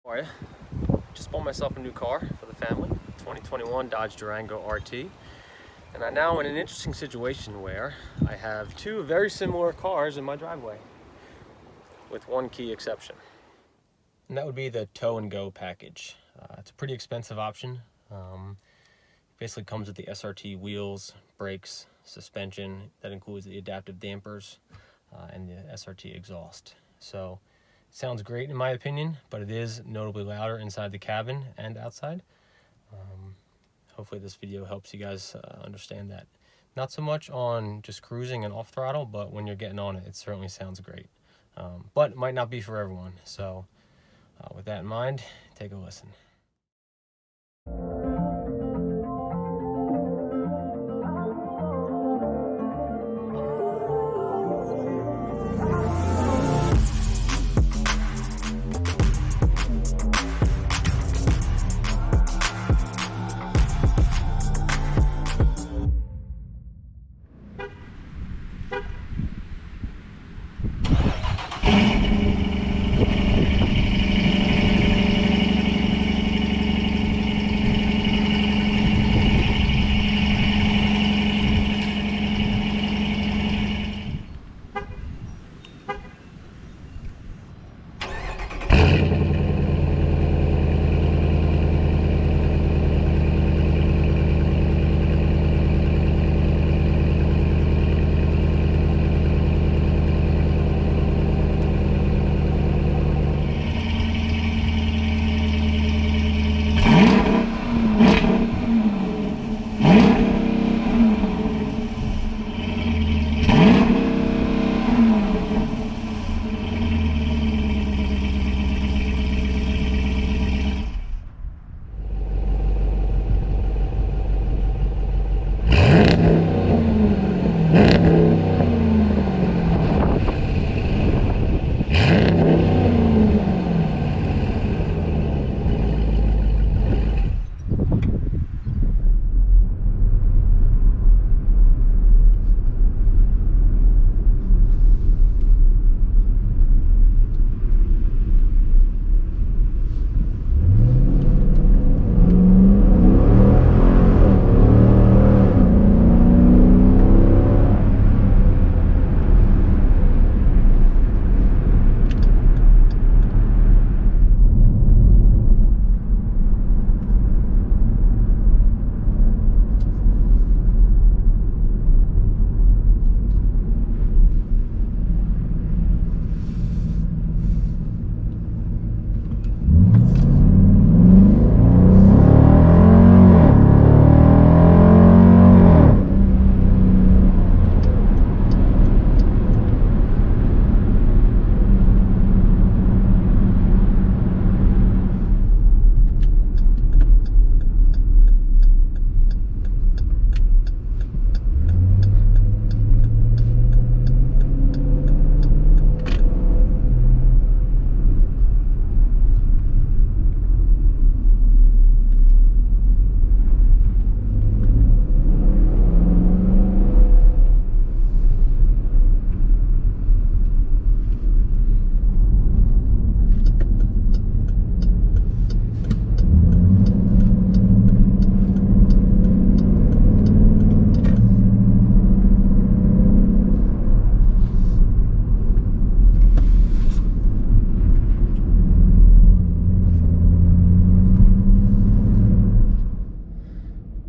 How are you? Just bought myself a new car for the family, 2021 Dodge Durango RT. And I'm now in an interesting situation where I have two very similar cars in my driveway, with one key exception. And that would be the tow and go package. It's a pretty expensive option. Basically comes with the SRT wheels, brakes, suspension. That includes the adaptive dampers and the SRT exhaust. So sounds great in my opinion, but it is notably louder inside the cabin and outside. Hopefully this video helps you guys understand that. Not so much on just cruising and off throttle, but when you're getting on it, it certainly sounds great. But it might not be for everyone. So with that in mind, take a listen.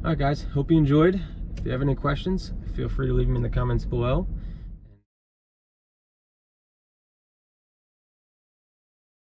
Alright guys, hope you enjoyed. If you have any questions, feel free to leave them in the comments below.